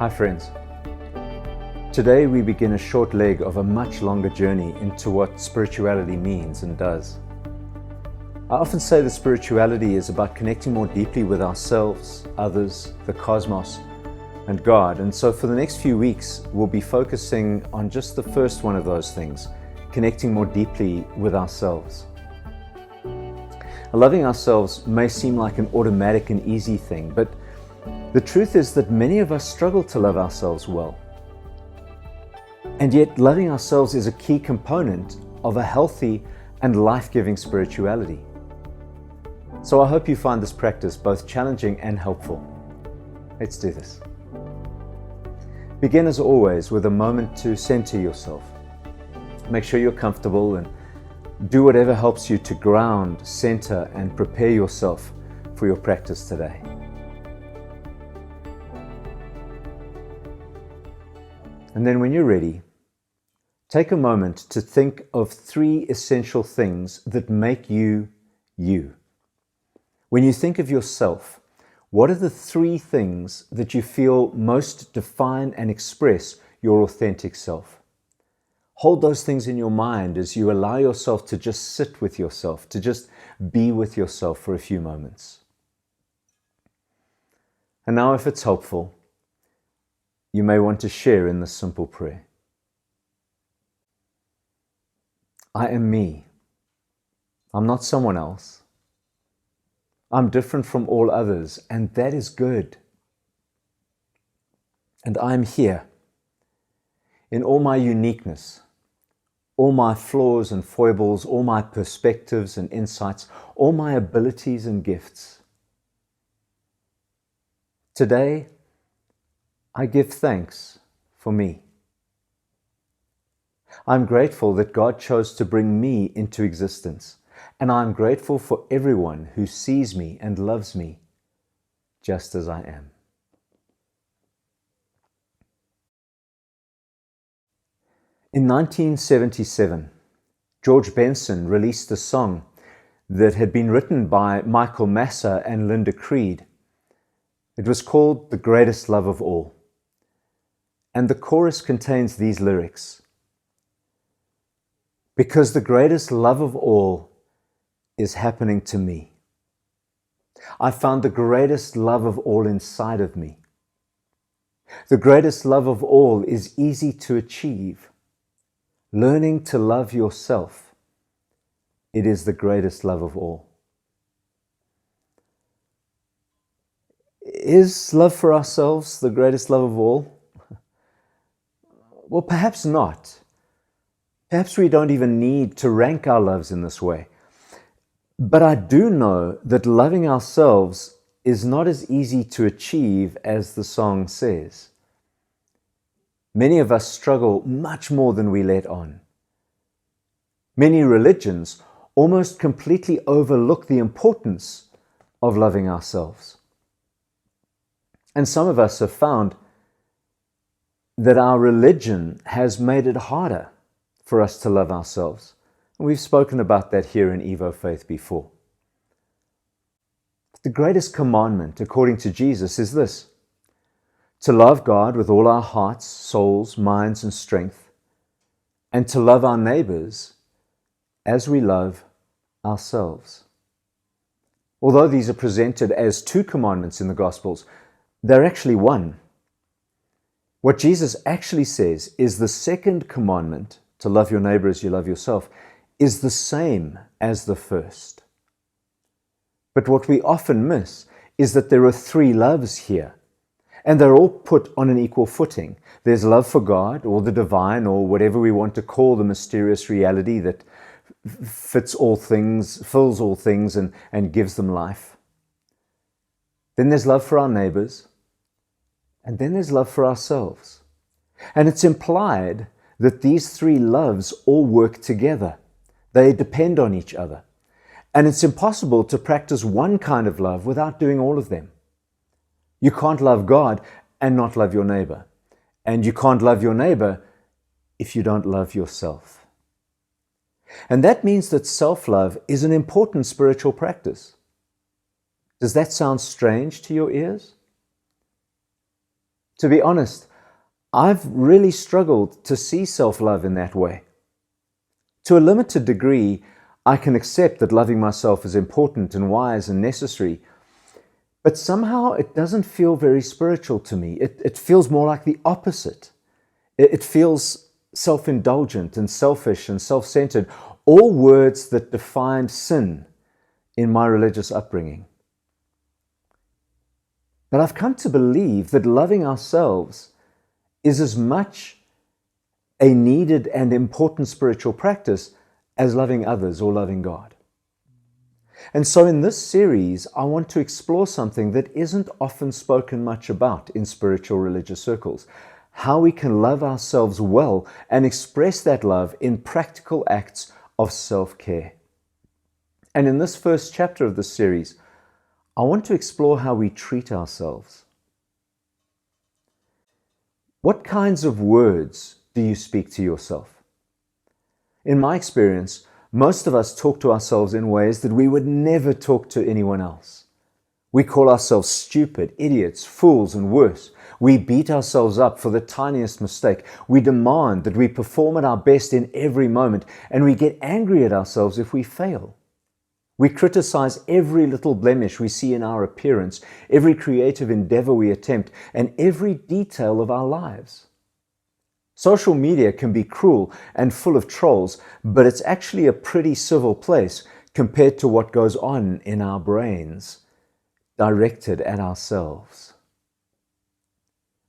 Hi friends. Today we begin a short leg of a much longer journey into what spirituality means and does. I often say that spirituality is about connecting more deeply with ourselves, others, the cosmos, and God. And so for the next few weeks, we'll be focusing on just the first one of those things, connecting more deeply with ourselves. Loving ourselves may seem like an automatic and easy thing, but the truth is that many of us struggle to love ourselves well. And yet, loving ourselves is a key component of a healthy and life-giving spirituality. So I hope you find this practice both challenging and helpful. Let's do this. Begin as always with a moment to center yourself. Make sure you're comfortable and do whatever helps you to ground, center, and prepare yourself for your practice today. And then when you're ready, take a moment to think of 3 essential things that make you, you. When you think of yourself, what are the 3 things that you feel most define and express your authentic self? Hold those things in your mind as you allow yourself to just sit with yourself, to just be with yourself for a few moments. And now, if it's helpful, you may want to share in this simple prayer. I am me. I'm not someone else. I'm different from all others, and that is good. And I'm here in all my uniqueness, all my flaws and foibles, all my perspectives and insights, all my abilities and gifts. Today, I give thanks for me. I'm grateful that God chose to bring me into existence, and I'm grateful for everyone who sees me and loves me just as I am. In 1977, George Benson released a song that had been written by Michael Massa and Linda Creed. It was called The Greatest Love of All. And the chorus contains these lyrics: because the greatest love of all is happening to me. I found the greatest love of all inside of me. The greatest love of all is easy to achieve. Learning to love yourself, it is the greatest love of all. Is love for ourselves the greatest love of all? Well, perhaps not. Perhaps we don't even need to rank our loves in this way. But I do know that loving ourselves is not as easy to achieve as the song says. Many of us struggle much more than we let on. Many religions almost completely overlook the importance of loving ourselves. And some of us have found that our religion has made it harder for us to love ourselves. And we've spoken about that here in Evo Faith before. The greatest commandment, according to Jesus, is this: to love God with all our hearts, souls, minds, and strength, and to love our neighbors as we love ourselves. Although these are presented as 2 commandments in the Gospels, they're actually one. What Jesus actually says is the second commandment, to love your neighbor as you love yourself, is the same as the first. But what we often miss is that there are 3 loves here, and they're all put on an equal footing. There's love for God, or the divine, or whatever we want to call the mysterious reality that fits all things, fills all things, and gives them life. Then there's love for our neighbors, and then there's love for ourselves. And it's implied that these 3 loves all work together. They depend on each other. And it's impossible to practice one kind of love without doing all of them. You can't love God and not love your neighbor. And you can't love your neighbor if you don't love yourself. And that means that self-love is an important spiritual practice. Does that sound strange to your ears? To be honest, I've really struggled to see self-love in that way. To a limited degree, I can accept that loving myself is important and wise and necessary, but somehow it doesn't feel very spiritual to me. It feels more like the opposite. It feels self-indulgent and selfish and self-centered, all words that defined sin in my religious upbringing. But I've come to believe that loving ourselves is as much a needed and important spiritual practice as loving others or loving God. And so in this series, I want to explore something that isn't often spoken much about in spiritual religious circles: how we can love ourselves well and express that love in practical acts of self-care. And in this first chapter of this series, I want to explore how we treat ourselves. What kinds of words do you speak to yourself? In my experience, most of us talk to ourselves in ways that we would never talk to anyone else. We call ourselves stupid, idiots, fools, and worse. We beat ourselves up for the tiniest mistake. We demand that we perform at our best in every moment, and we get angry at ourselves if we fail. We criticize every little blemish we see in our appearance, every creative endeavor we attempt, and every detail of our lives. Social media can be cruel and full of trolls, but it's actually a pretty civil place compared to what goes on in our brains, directed at ourselves.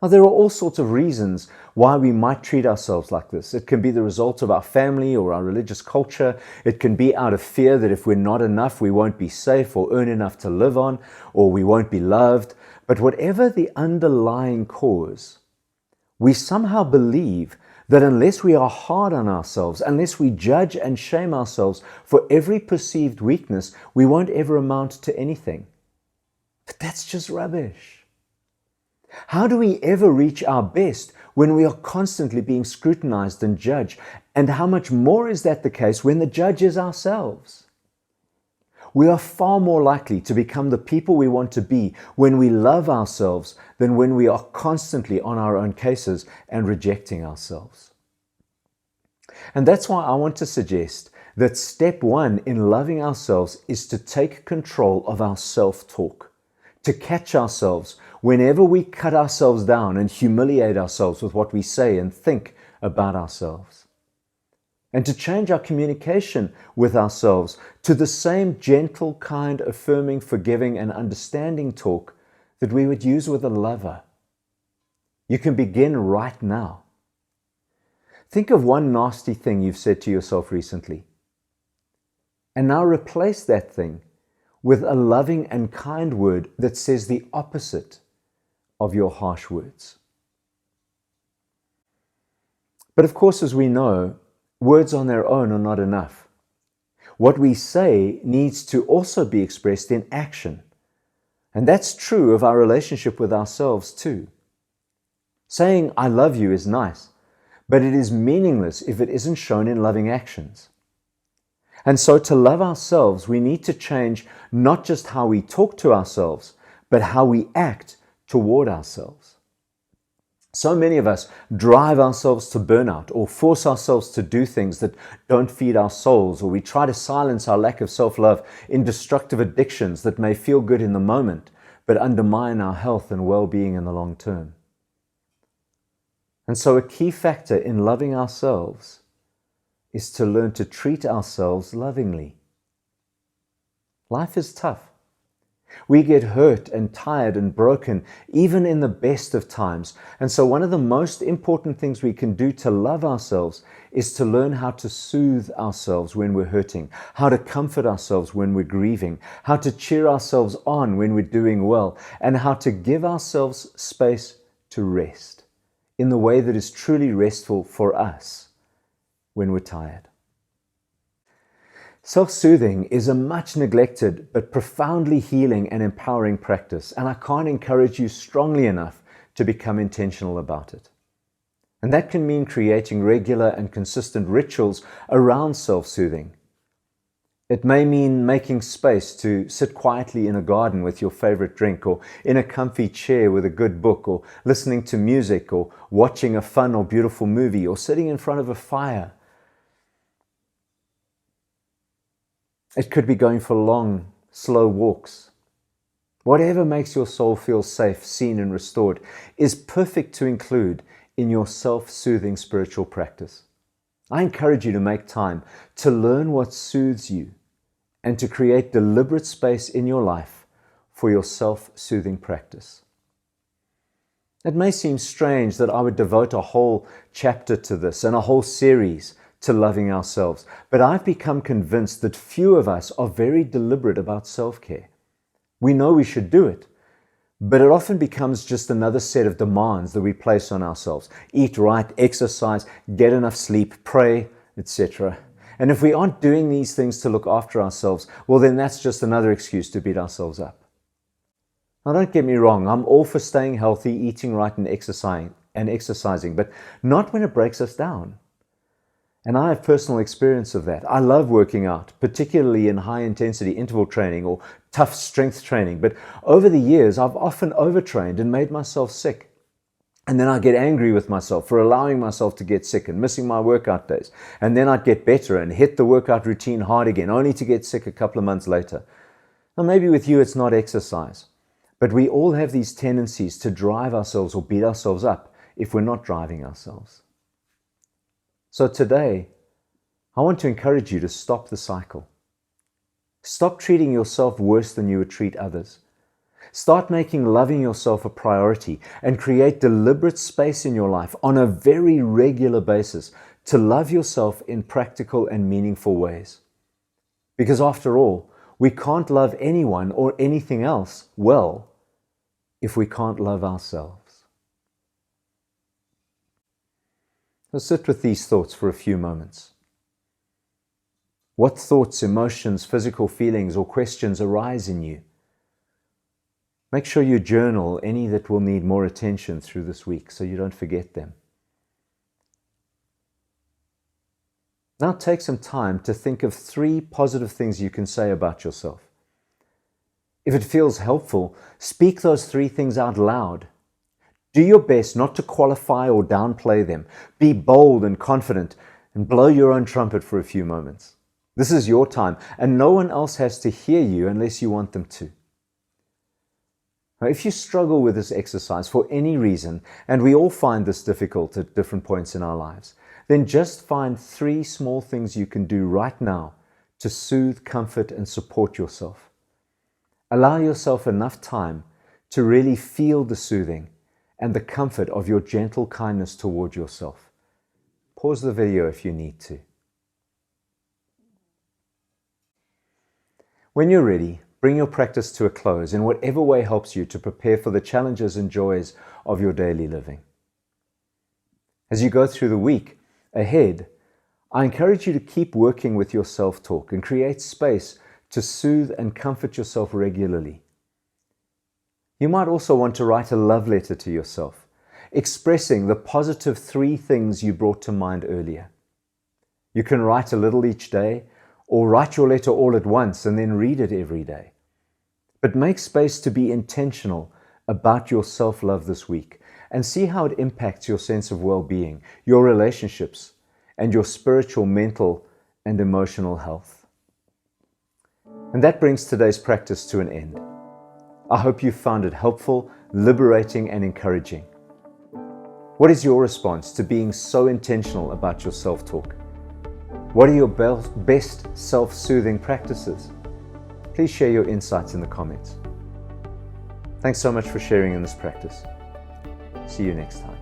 Now, there are all sorts of reasons why we might treat ourselves like this. It can be the result of our family or our religious culture. It can be out of fear that if we're not enough, we won't be safe or earn enough to live on, or we won't be loved. But whatever the underlying cause, we somehow believe that unless we are hard on ourselves, unless we judge and shame ourselves for every perceived weakness, we won't ever amount to anything. But that's just rubbish. How do we ever reach our best when we are constantly being scrutinized and judged? And how much more is that the case when the judge is ourselves? We are far more likely to become the people we want to be when we love ourselves than when we are constantly on our own cases and rejecting ourselves. And that's why I want to suggest that step one in loving ourselves is to take control of our self-talk, to catch ourselves whenever we cut ourselves down and humiliate ourselves with what we say and think about ourselves, and to change our communication with ourselves to the same gentle, kind, affirming, forgiving, and understanding talk that we would use with a lover. You can begin right now. Think of one nasty thing you've said to yourself recently, and now replace that thing with a loving and kind word that says the opposite of your harsh words. But of course, as we know, words on their own are not enough. What we say needs to also be expressed in action. And that's true of our relationship with ourselves too. Saying "I love you" is nice, but it is meaningless if it isn't shown in loving actions. And so to love ourselves, we need to change not just how we talk to ourselves, but how we act toward ourselves. So many of us drive ourselves to burnout or force ourselves to do things that don't feed our souls, or we try to silence our lack of self-love in destructive addictions that may feel good in the moment, but undermine our health and well-being in the long term. And so a key factor in loving ourselves is to learn to treat ourselves lovingly. Life is tough. We get hurt and tired and broken, even in the best of times. And so one of the most important things we can do to love ourselves is to learn how to soothe ourselves when we're hurting, how to comfort ourselves when we're grieving, how to cheer ourselves on when we're doing well, and how to give ourselves space to rest in the way that is truly restful for us when we're tired. Self-soothing is a much neglected but profoundly healing and empowering practice, and I can't encourage you strongly enough to become intentional about it. And that can mean creating regular and consistent rituals around self-soothing. It may mean making space to sit quietly in a garden with your favorite drink, or in a comfy chair with a good book, or listening to music, or watching a fun or beautiful movie, or sitting in front of a fire. It could be going for long, slow walks. Whatever makes your soul feel safe, seen, and restored is perfect to include in your self-soothing spiritual practice. I encourage you to make time to learn what soothes you and to create deliberate space in your life for your self-soothing practice. It may seem strange that I would devote a whole chapter to this and a whole series to loving ourselves, but I've become convinced that few of us are very deliberate about self-care. We know we should do it, but it often becomes just another set of demands that we place on ourselves. Eat right, exercise, get enough sleep, pray, etc. And if we aren't doing these things to look after ourselves, well, then that's just another excuse to beat ourselves up. Now, don't get me wrong, I'm all for staying healthy, eating right, and exercising, but not when it breaks us down. And I have personal experience of that. I love working out, particularly in high-intensity interval training or tough strength training. But over the years, I've often overtrained and made myself sick. And then I get angry with myself for allowing myself to get sick and missing my workout days. And then I'd get better and hit the workout routine hard again, only to get sick a couple of months later. Now, maybe with you it's not exercise, but we all have these tendencies to drive ourselves or beat ourselves up if we're not driving ourselves. So today, I want to encourage you to stop the cycle. Stop treating yourself worse than you would treat others. Start making loving yourself a priority and create deliberate space in your life on a very regular basis to love yourself in practical and meaningful ways. Because after all, we can't love anyone or anything else well if we can't love ourselves. So sit with these thoughts for a few moments. What thoughts, emotions, physical feelings, or questions arise in you? Make sure you journal any that will need more attention through this week so you don't forget them. Now take some time to think of 3 positive things you can say about yourself. If it feels helpful, speak those 3 things out loud. Do your best not to qualify or downplay them. Be bold and confident and blow your own trumpet for a few moments. This is your time, and no one else has to hear you unless you want them to. Now, if you struggle with this exercise for any reason, and we all find this difficult at different points in our lives, then just find 3 small things you can do right now to soothe, comfort, and support yourself. Allow yourself enough time to really feel the soothing and the comfort of your gentle kindness toward yourself. Pause the video if you need to. When you're ready, bring your practice to a close in whatever way helps you to prepare for the challenges and joys of your daily living. As you go through the week ahead, I encourage you to keep working with your self-talk and create space to soothe and comfort yourself regularly. You might also want to write a love letter to yourself, expressing the positive 3 things you brought to mind earlier. You can write a little each day, or write your letter all at once and then read it every day. But make space to be intentional about your self-love this week and see how it impacts your sense of well-being, your relationships, and your spiritual, mental, and emotional health. And that brings today's practice to an end. I hope you found it helpful, liberating, and encouraging. What is your response to being so intentional about your self-talk? What are your best self-soothing practices? Please share your insights in the comments. Thanks so much for sharing in this practice. See you next time.